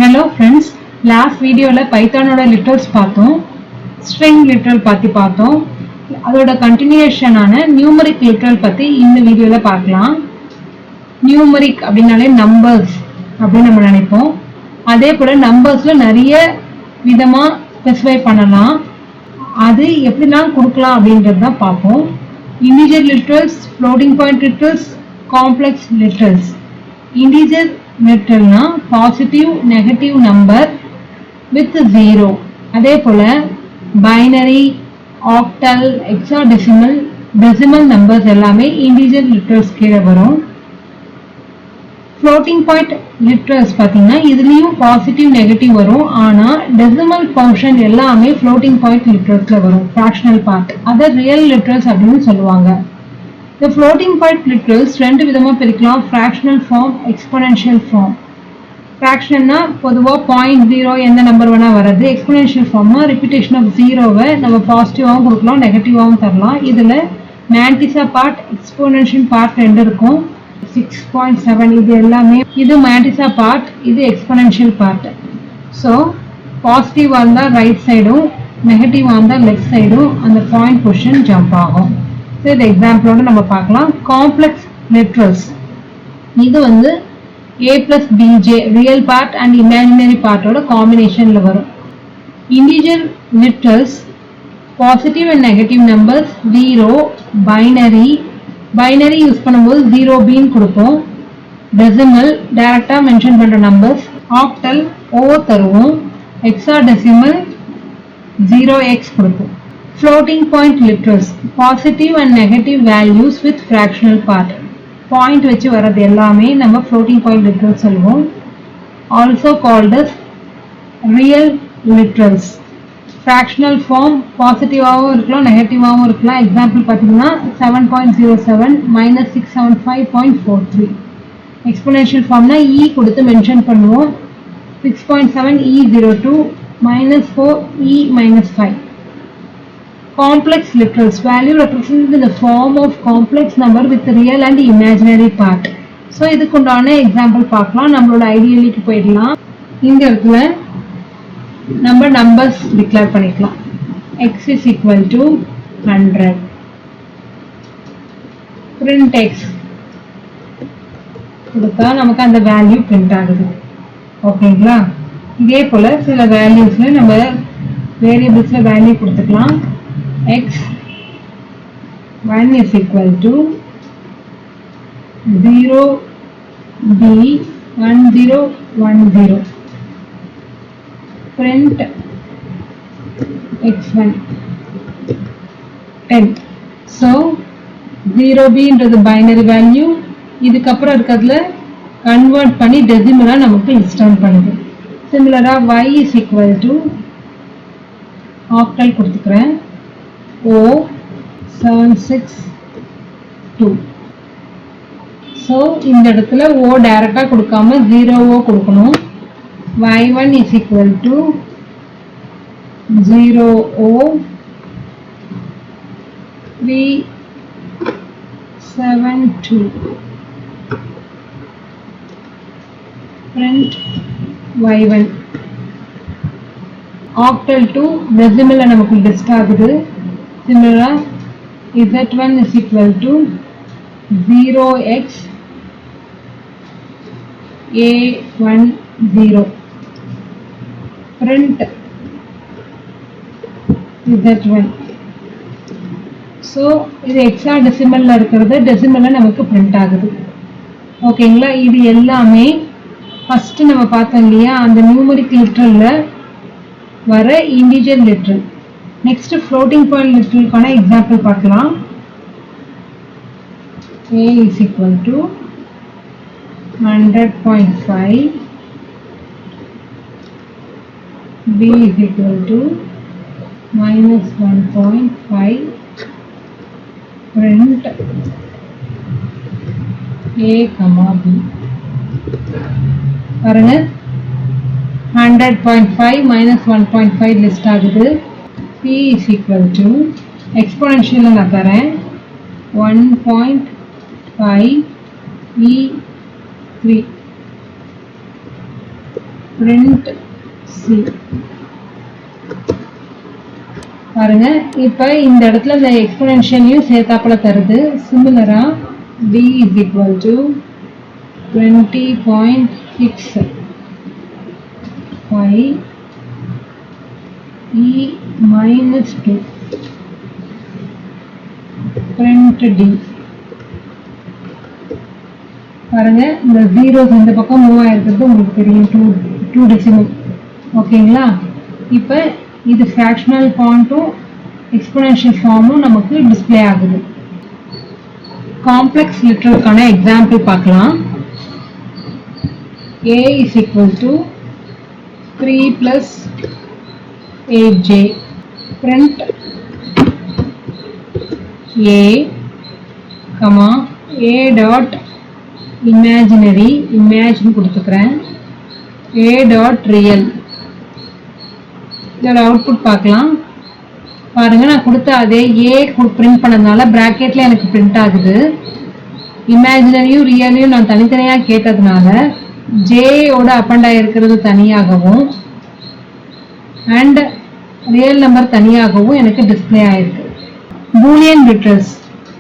Hello friends, last video la Python oda literals paathom, string literal pathi paathom, adoda continuation ana numeric literal pathi indha video la paakalam. Numeric அப்படினாலே numbers அப்படி நம்ம நினைப்போம். அதே போல நம்பர்ஸ்ல நிறைய விதமா specify பண்ணலாம். அது எப்படிலாம் கொடுக்கலாம் அப்படின்றத தான் பார்ப்போம். Integer literals, floating point literals, complex literals. Integer literalனா பாசிட்டிவ் நெகட்டிவ் நம்பர் வித் 0. அதே போல binary, octal, hexadecimal, decimal numbers எல்லாமே integer literals கீழே வரும். floating point literals பாத்தீங்கன்னா இதுலயும் பாசிட்டிவ் நெகட்டிவ் வரும். ஆனா டெசிமல் ஃபங்க்ஷன் எல்லாமே floating point literalsல வரும். fractional part அத real literals அப்படின்னு சொல்லுவாங்க. The floating point literals ரெண்டு விதமா பிரிக்கலாம். fractional form, exponential form. fractionனா பொதுவா 0.0 எந்த நம்பர் வேணா வருது. exponential formனா repetition of 0வை நம்ம பாசிட்டிவாவும் கொடுக்கலாம், நெகட்டிவாவும் தரலாம். இதுல mantissa part, exponential part ரெண்டு இருக்கும். 6.7 இது எல்லாமே இது mantissa part, இது exponential part. so பாசிட்டிவா இருந்தா ரைட் சைடும், நெகட்டிவா இருந்தா லெஃப்ட் சைடும் அந்த பாயிண்ட் பொசிஷன் ஜம்ப் ஆகும். இந்த எக்ஸாம்பிளோட நம்ம பார்க்கலாம். காம்ப்ளெக்ஸ் literals இது வந்து a plus bj real part and imaginary பார்ட்டோட காம்பினேஷன்ல வரும். Integer literals positive and negative numbers, 0, binary use பண்ணும்போது 0b கொடுப்போம். டெசிமல் டைரக்டா மென்ஷன் பண்ற நம்பர்ஸ், ஆக்டல் o தருவோம், ஹெக்ஸாடெசிமல் 0x கொடுப்போம். floating point literals positive and negative values with fractional part. Point வச்சு வரது எல்லாமே நம்ம floating point literals சொல்லுவோம். also called as real literals. fractional form பாசிட்டிவாகவும் இருக்கலாம், நெகட்டிவாகவும் இருக்கலாம். எக்ஸாம்பிள் பார்த்தீங்கன்னா 7.07 - 675.43. எக்ஸ்போனென்ஷியல் ஃபார்ம்னா e கொடுத்து மென்ஷன் பண்ணுவோம். 6.7 e02 -4 e-5. complex literals value represented in the form of complex number with real and imaginary part. so இதுக்கு உண்டான example பார்க்கலாம். நம்மளோட ஐடியலுக்கு போயிடலாம். இந்த இடத்துல நம்ம நம்பர்ஸ் டிக்ளேர் பண்ணிக்கலாம். x is equal to 100. print x கொடுத்தா நமக்கு அந்த வேல்யூ பிரிண்ட் ஆகுது. ஓகேங்களா? இதே போல சில வேல்யூஸ்ல நம்ம வேரியபிள்ஸ்ல வேல்யூ கொடுத்துக்கலாம். x1 is equal to 0b1010. print x1 10. so 0b ன்றது பைனரி வேல்யூ. இதுக்கு அப்புறம் இருக்கிறதுல கன்வர்ட் பண்ணி டெசிமலா நமக்கு லிஸ்ட் டவுன் பண்ணுது. சிமிலரா y is equal to octal கொடுத்துக்கிறேன். O762. so இந்த இடத்துல O டைரக்டா கொடுக்காம 0 கொடுக்கணும். y1 is equal to 00372. print y1. octal to decimal நமக்கு லிஸ்ட் ஆகுது. similar z1 is equal to 0x a10. print z1. so இது ஹெக்ஸாடெசிமல்ல இருக்கிறது டெசிமல்ல நமக்கு பிரிண்ட் ஆகுது. ஓகேங்களா? இது எல்லாமே ஃபர்ஸ்ட் நம்ம பார்த்தோம் இல்லையா, அந்த நியூமரிக் லிட்டரல்ல வர integer literal. Next floating point literalக்கான எக்ஸாம்பிள் பார்க்கலாம். a is equal to 100.5, b is equal to -1.5. print a, b. பாருங்க 100.5 - 1.5 லிஸ்ட் ஆகுது. p is equal to exponential நான் தரேன் 1.5 e3. print C. பாருங்க இப்போ இந்த இடத்துல இந்த எக்ஸ்போனென்ஷியலையும் சேர்த்தாப்புல தருது. சிமிலரா D is equal to 20.65 E minus 2 print D. பாருங்க இந்த ஜீரோஸ் இந்த பக்கம் மூவ் ஆயிருக்கிறது உங்களுக்கு தெரியும், 2 டெசிமல். ஓகேங்களா? இப்போ இது ஃப்ராக்ஷனல் ஃபார்மும் எக்ஸ்போனென்ஷியல் ஃபார்மும் நமக்கு டிஸ்ப்ளே ஆகுது. காம்ப்ளெக்ஸ் லிட்டரலுக்கான எக்ஸாம்பிள் பார்க்கலாம். A is equal to 3 plus 8j. Print A, comma A dot imaginary, imagine கொடுத்துக்கிறேன், A dot real. இதோட அவுட்புட் பார்க்கலாம். பாருங்க நான் கொடுத்த அதே A பிரிண்ட் பண்ணதுனால பிராக்கெட்ல எனக்கு பிரிண்ட் ஆகுது. இமேஜினரியும் ரியலையும் நான் தனித்தனியாக கேட்டதுனால ஜேயோட அப்பண்ட் ஆகிருக்கிறது தனியாகவும் அண்ட் ரியல் நம்பர் தனியாகவும் எனக்கு டிஸ்பிளே ஆயிருக்கு. Boolean literals.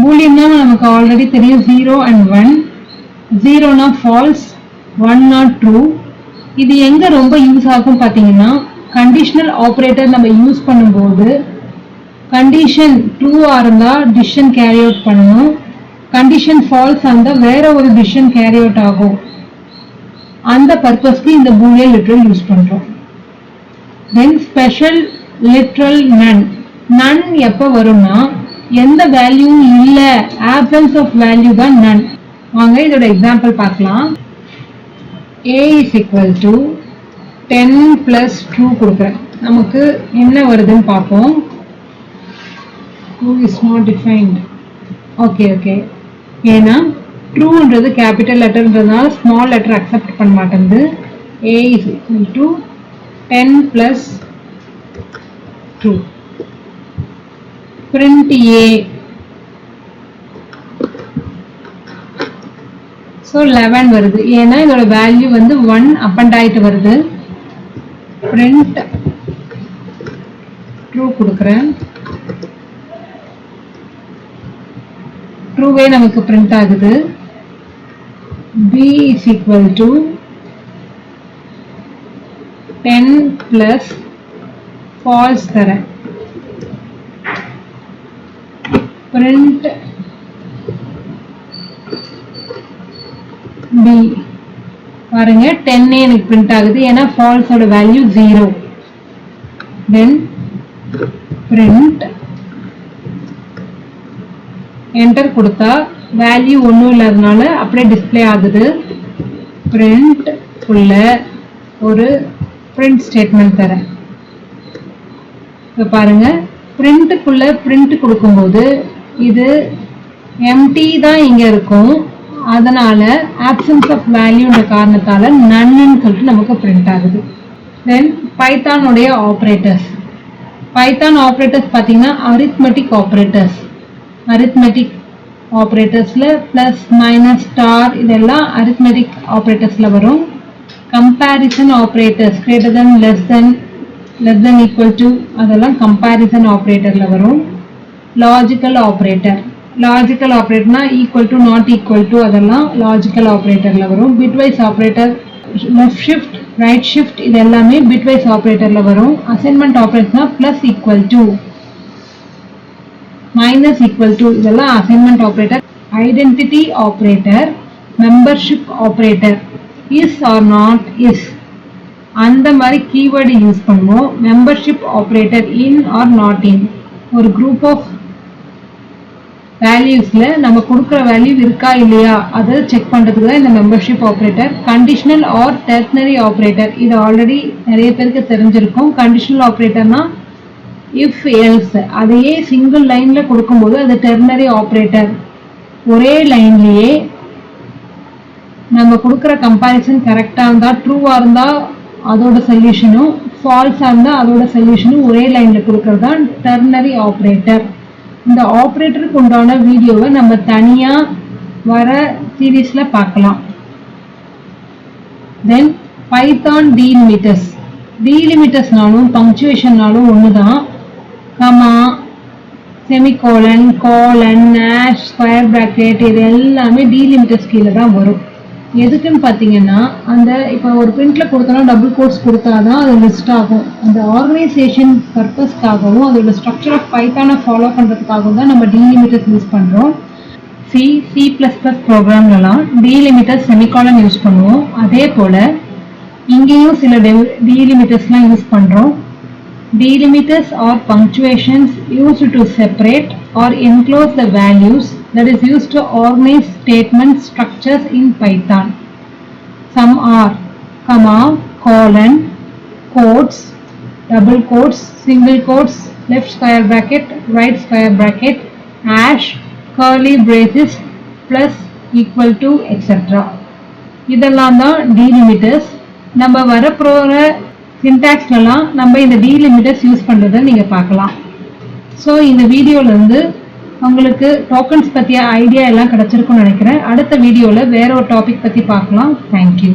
பூலியன்னா நமக்கு ஆல்ரெடி தெரியும் 0 and 1. 0னா ஃபால்ஸ், 1னா ட்ரூ. இது எங்க ரொம்ப யூஸ் ஆகும் பார்த்தீங்கன்னா, கண்டிஷனல் ஆப்ரேட்டர் நம்ம யூஸ் பண்ணும்போது கண்டிஷன் ட்ரூவா இருந்தா டிசிஷன் கேரி அவுட் பண்ணணும், கண்டிஷன் ஃபால்ஸ் இருந்தா வேற ஒரு டிசிஷன் கேரி அவுட் ஆகும். அந்த பர்பஸ்க்கு இந்த பூலியன் லிட்டரல் யூஸ் பண்றோம். தென் ஸ்பெஷல் லிட்டரல் நன். நன் எப்ப வரும்னா எந்த வேல்யூவும் இல்ல, ஆப்சன்ஸ் ஆஃப் வேல்யூ தான் நன். வாங்க இதோட எக்ஸாம்பிள் பார்க்கலாம். A is equal to 10 plus 2 கொடுக்குறேன். நமக்கு என்ன வருதுன்னு பார்ப்போம். 2 is not defined. ஓகே ஏன்னா ட்ரூன்றது கேபிட்டல் லெட்டர்ன்றதுனால ஸ்மால் லெட்டர் அக்செப்ட் பண்ண மாட்டேங்குது. A is equal to 10 plus 2. print A. So 11 வருது, ஏன்னா இதோட வேல்யூ வந்து 1 அப்பண்ட் ஆயிட்டு வருது. print true கொடுக்குறேன். ட்ரூவே நமக்கு பிரிண்ட் ஆகுது. B is equal to 10 plus false தரேன். print B. பாருங்க 10 எனக்கு பிரிண்ட் ஆகுது, ஏன்னா false ஓட வேல்யூ 0. then print என்டர் கொடுத்தா வேல்யூ ஒன்றும் இல்லாதனால அப்படியே டிஸ்பிளே ஆகுது. பிரிண்ட் உள்ள ஒரு பிரிண்ட் ஸ்டேட்மெண்ட் தரேன். இப்போ பாருங்க பிரிண்ட்டுக்குள்ள பிரிண்ட் கொடுக்கும்போது இது எம்டி தான் இங்க இருக்கும், அதனால ஆப்சன்ஸ் ஆஃப் வேல்யூன்ற காரணத்தால நன்னு சொல்லிட்டு நமக்கு பிரிண்ட் ஆகுது. தென் பைத்தானுடைய ஆப்ரேட்டர்ஸ். பைத்தான் ஆப்ரேட்டர்ஸ் பார்த்தீங்கன்னா அரித்மெட்டிக் ஆப்ரேட்டர்ஸ். அரித்மெட்டிக் ஆப்ரேட்டர்ஸ்ல பிளஸ் மைனஸ் ஸ்டார் இதெல்லாம் அரித்மெட்டிக் ஆப்ரேட்டர்ஸ்ல வரும். Comparison operators greater than less than equal to அதெல்லாம் கம்பேரிசன் ஆப்ரேட்டர்ல வரும். Logical operator. லாஜிக்கல் ஆப்ரேட்டர்னா equal to not equal to அதெல்லாம் லாஜிக்கல் ஆப்ரேட்டர்ல வரும். Bitwise operator, left shift right shift இது எல்லாமே பிட்வைஸ் ஆப்ரேட்டர்ல வரும். அசைன்மெண்ட் ஆப்ரேட்டர்னா plus equal to minus equal to இதெல்லாம் assignment operator. Identity operator, membership operator, is or not is அந்த மாதிரி கீவேர்டு யூஸ் பண்ணுவோம். Membership operator in or not in. ஒரு குரூப் ஆஃப் வேல்யூஸ்ல நம்ம கொடுக்குற வேல்யூ இருக்கா இல்லையா அதை செக் பண்றதுக்கு தான் இந்த membership operator. Conditional or ternary operator இது ஆல்ரெடி நிறைய பேருக்கு தெரிஞ்சிருக்கும். கண்டிஷனல் ஆப்ரேட்டர்னா இஃப் எல்ஸ் அதையே சிங்கிள் லைன்ல கொடுக்கும்போது அது டெர்னரி ஆப்ரேட்டர். ஒரே லைன்லயே நம்ம கொடுக்குற கம்பேரிசன் கரெக்டா இருந்தா ட்ரூவா இருந்தா அதோட சொல்யூஷனும், ஃபால்ஸா இருந்தா அதோட சொல்யூஷனும் ஒரே லைன்ல கொடுக்கறது தான் டெர்னரி ஆப்ரேட்டர். இந்த ஆப்ரேட்டருக்கு உண்டான வீடியோவை நம்ம தனியா வர சீரீஸ்ல பார்க்கலாம். தென் பைத்தான் டீலிமிட்டர்ஸ். டீலிமிட்டர்ஸ்னாலும் பங்க்சுவேஷன்னாலும் ஒன்று தான். Comma, semicolon, colon, hash, square bracket இது எல்லாமே டீலிமிட்டர்ஸ் கீழே தான் வரும். எதுக்குன்னு பார்த்தீங்கன்னா, அந்த இப்போ ஒரு பிரிண்ட்ல கொடுத்தோம்னா டபுள் கோட்ஸ் கொடுத்தா தான் அது லிஸ்ட் ஆகும். அந்த ஆர்கனைசேஷன் பர்பஸ்க்காகவும் அதோட ஸ்ட்ரக்சர் ஆஃப் பைத்தானை ஃபாலோ பண்ணுறதுக்காகவும் தான் நம்ம டீலிமிட்டர்ஸ் யூஸ் பண்ணுறோம். C++ ப்ரோக்ராம்லலாம் டீலிமிட்டர் செமிகாலன் யூஸ் பண்ணுவோம். அதே போல் இங்கேயும் சில டீலிமிட்டர்ஸ்லாம் யூஸ் பண்ணுறோம். Delimiters are punctuations used to separate or enclose the values that is used to organize statement structures in Python. Some are comma, colon, quotes, double quotes, single quotes, left square bracket, right square bracket, hash, curly braces, plus, equal to, etc. இதெல்லாம் தான் delimiters. நம்ம வரப்போகிற சின்டாக்ஸ்லாம் நம்ம இந்த delimiters use பண்ணுறதை நீங்கள் பார்க்கலாம். So இந்த வீடியோலேருந்து உங்களுக்கு டோக்கன்ஸ் பற்றிய ஐடியா எல்லாம் கிடச்சிருக்குன்னு நினைக்கிறேன். அடுத்த வீடியோவில் வேற ஒரு டாபிக் பற்றி பார்க்கலாம். தேங்க்யூ.